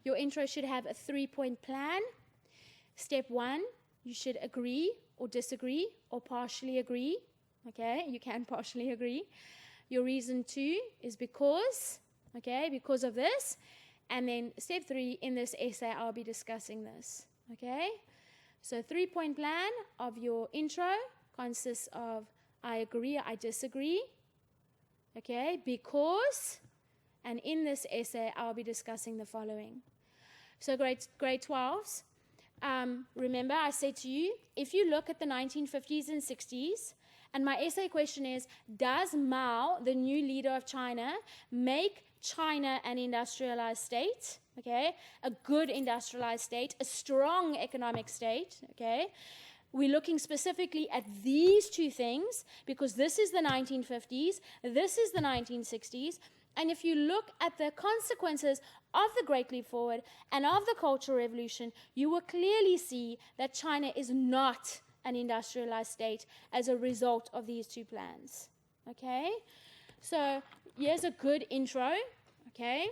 your intro should have a 3-point plan. Step 1, you should agree or disagree or partially agree. Okay, you can partially agree. Your reason 2 is because, okay, because of this. And then step 3, in this essay, I'll be discussing this. Okay, so 3-point plan of your intro consists of I agree, I disagree. Okay, because, and in this essay, I'll be discussing the following. So grade 12s, remember I said to you, if you look at the 1950s and 60s, and my essay question is, does Mao, the new leader of China, make China an industrialized state? Okay, a good industrialized state, a strong economic state, okay? We're looking specifically at these two things because this is the 1950s, this is the 1960s, and if you look at the consequences of the Great Leap Forward and of the Cultural Revolution, you will clearly see that China is not an industrialized state as a result of these two plans. Okay? So here's a good intro. Okay?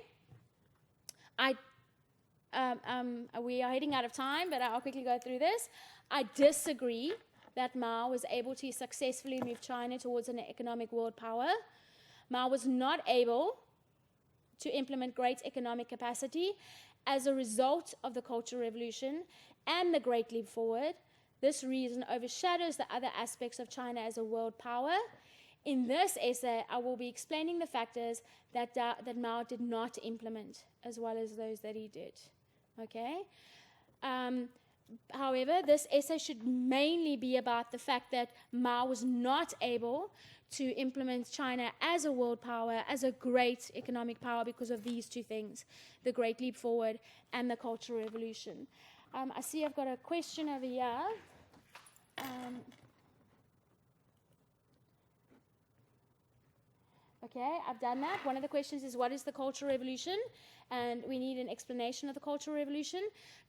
We are heading out of time, but I'll quickly go through this. I disagree that Mao was able to successfully move China towards an economic world power. Mao was not able to implement great economic capacity as a result of the Cultural Revolution and the Great Leap Forward. This reason overshadows the other aspects of China as a world power. In this essay, I will be explaining the factors that Mao did not implement, as well as those that he did. Okay? However, this essay should mainly be about the fact that Mao was not able to implement China as a world power, as a great economic power, because of these two things, the Great Leap Forward and the Cultural Revolution. I see I've got a question over here. Okay, I've done that. One of the questions is, what is the Cultural Revolution? And we need an explanation of the Cultural Revolution.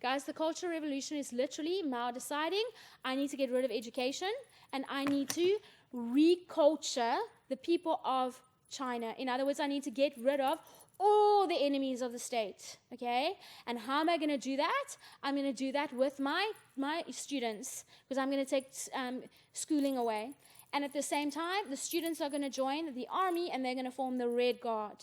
Guys, the Cultural Revolution is literally Mao deciding, I need to get rid of education, and I need to reculture the people of China. In other words, I need to get rid of all the enemies of the state, okay? And how am I going to do that? I'm going to do that with my students, because I'm going to take schooling away. And at the same time, the students are going to join the army, and they're going to form the Red Guard,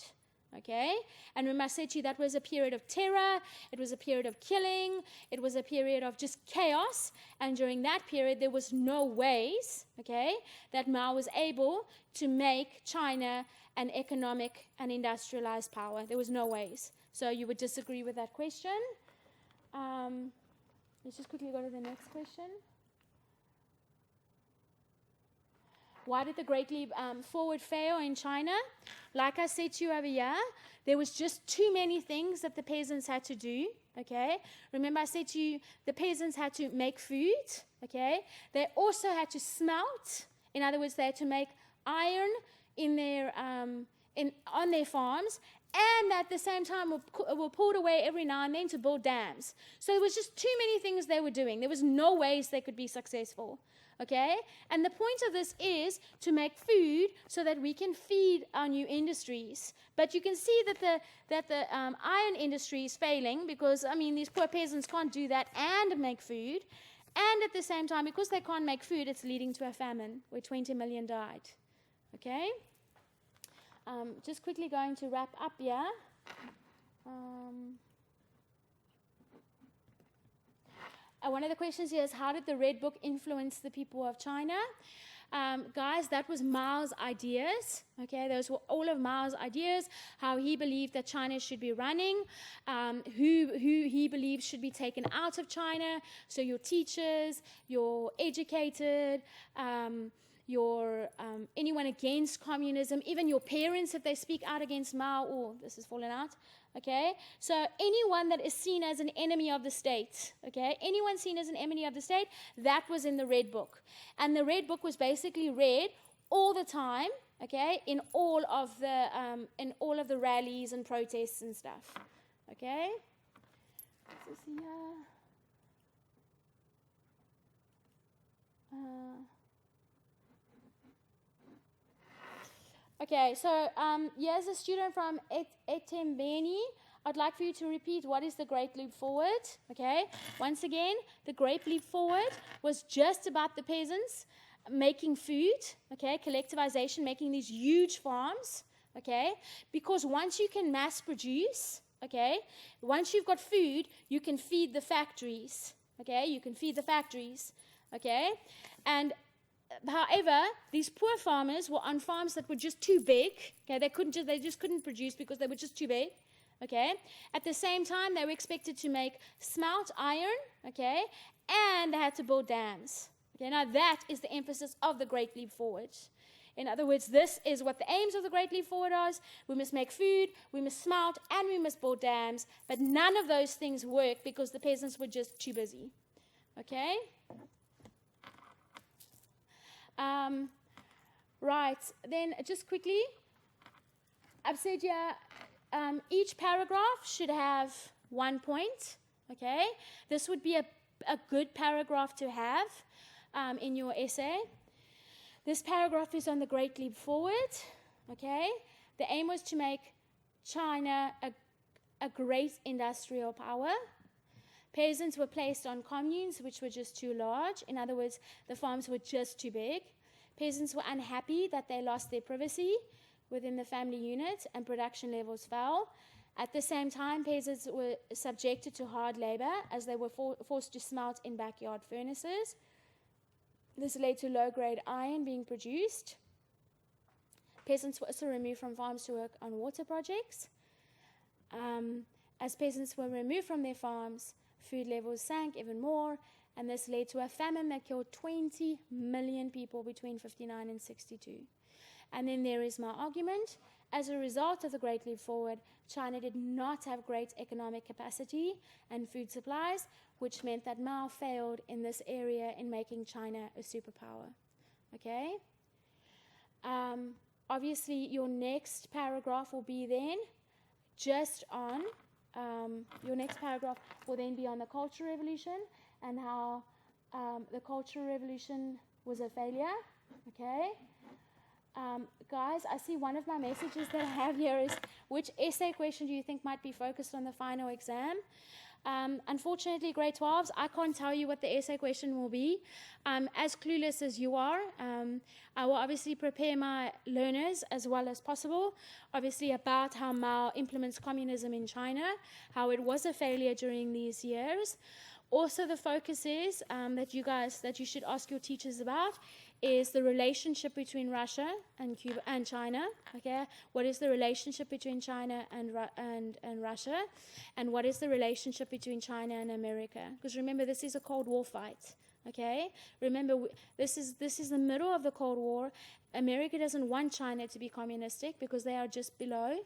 okay? And remember, I said to you, that was a period of terror, it was a period of killing, it was a period of just chaos, and during that period, there was no ways, okay, that Mao was able to make China an economic and industrialized power. There was no ways. So you would disagree with that question. Let's just quickly go to the next question. Why did the Great Leap Forward fail in China? Like I said to you over here, there was just too many things that the peasants had to do, okay? Remember I said to you, the peasants had to make food, okay? They also had to smelt. In other words, they had to make iron in their, on their farms, and at the same time were pulled away every now and then to build dams. So there was just too many things they were doing. There was no ways they could be successful. Okay? And the point of this is to make food so that we can feed our new industries. But you can see that the iron industry is failing because, I mean, these poor peasants can't do that and make food. And at the same time, because they can't make food, it's leading to a famine where 20 million died. Okay? Just quickly going to wrap up here. One of the questions here is, how did the Red Book influence the people of China? Guys, that was Mao's ideas. Okay, those were all of Mao's ideas, how he believed that China should be running, who he believes should be taken out of China. So your teachers, your educated, anyone against communism, even your parents, if they speak out against Mao, oh, this has fallen out, okay? So anyone that is seen as an enemy of the state, okay? Anyone seen as an enemy of the state, that was in the Red Book. And the Red Book was basically read all the time, okay, in all of the rallies and protests and stuff, okay? This is here. Okay, so here's a student from Etembeni. I'd like for you to repeat what is the Great Leap Forward, okay? Once again, the Great Leap Forward was just about the peasants making food, okay? Collectivization, making these huge farms, okay? Because once you can mass produce, okay, once you've got food, you can feed the factories, okay? You can feed the factories, okay? And however, these poor farmers were on farms that were just too big, okay? They just couldn't produce because they were just too big, okay? At the same time, they were expected to make smelt iron, okay? And they had to build dams. Okay, now that is the emphasis of the Great Leap Forward. In other words, this is what the aims of the Great Leap Forward are. We must make food, we must smelt, and we must build dams. But none of those things work because the peasants were just too busy. Okay? Right, then just quickly, I've said here, each paragraph should have 1 point. Okay? This would be a good paragraph to have in your essay. This paragraph is on the Great Leap Forward, okay? The aim was to make China a great industrial power. Peasants were placed on communes, which were just too large. In other words, the farms were just too big. Peasants were unhappy that they lost their privacy within the family unit and production levels fell. At the same time, peasants were subjected to hard labor as they were forced to smelt in backyard furnaces. This led to low-grade iron being produced. Peasants were also removed from farms to work on water projects. As peasants were removed from their farms, food levels sank even more, and this led to a famine that killed 20 million people between 59 and 62. And then there is my argument. As a result of the Great Leap Forward, China did not have great economic capacity and food supplies, which meant that Mao failed in this area in making China a superpower. Okay? Obviously, your next paragraph will be then just on, your next paragraph will then be on the Cultural Revolution and how the Cultural Revolution was a failure. Okay? Guys, I see one of my messages that I have here is, which essay question do you think might be focused on the final exam? Unfortunately, grade 12s, I can't tell you what the essay question will be. As clueless as you are, I will obviously prepare my learners as well as possible, obviously about how Mao implements communism in China, how it was a failure during these years. Also, the focus is that you should ask your teachers about is the relationship between Russia and Cuba and China. Okay, what is the relationship between China and Russia, and what is the relationship between China and America? Because remember, this is a Cold War fight. Okay, remember this is the middle of the Cold War. America doesn't want China to be communistic because they are just below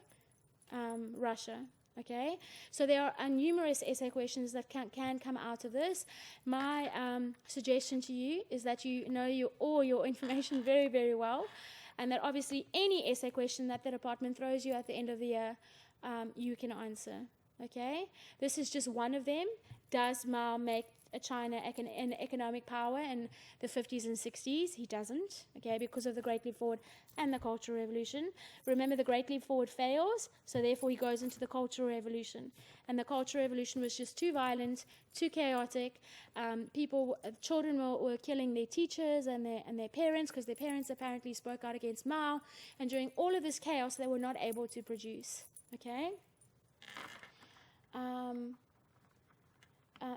Russia. Okay, so there are numerous essay questions that can come out of this. My suggestion to you is that you know all your information very, very well, and that obviously any essay question that the department throws you at the end of the year, you can answer. Okay, this is just one of them. Does Mao make China an economic power in the 50s and 60s? He doesn't, okay, because of the Great Leap Forward and the Cultural Revolution. Remember, the Great Leap Forward fails, so therefore he goes into the Cultural Revolution. And the Cultural Revolution was just too violent, too chaotic. Children were killing their teachers and their parents because their parents apparently spoke out against Mao. And during all of this chaos, they were not able to produce, okay?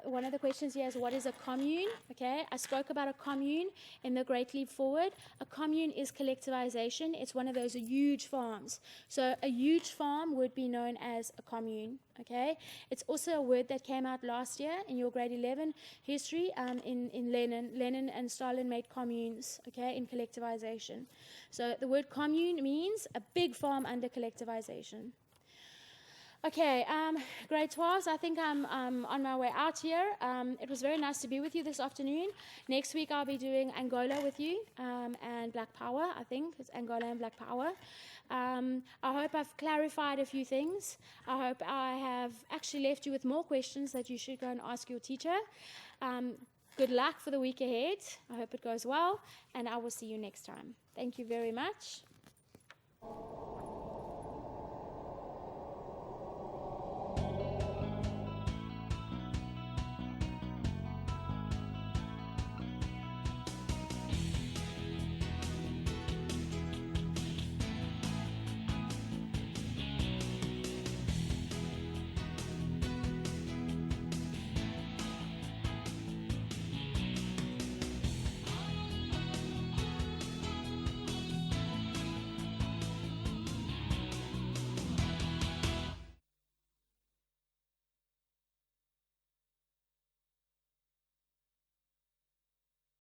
One of the questions here is, what is a commune? Okay, I spoke about a commune in the Great Leap Forward. A commune is collectivization. It's one of those huge farms. So a huge farm would be known as a commune. Okay, it's also a word that came out last year in your grade 11 history. In Lenin and Stalin made communes. Okay, in collectivization. So the word commune means a big farm under collectivization. Okay, grade 12s, I think I'm on my way out here. It was very nice to be with you this afternoon. Next week I'll be doing Angola with you and Black Power. I think it's Angola and Black Power. I hope I've clarified a few things. I hope I have actually left you with more questions that you should go and ask your teacher. Good luck for the week ahead. I hope it goes well, and I will see you next time. Thank you very much.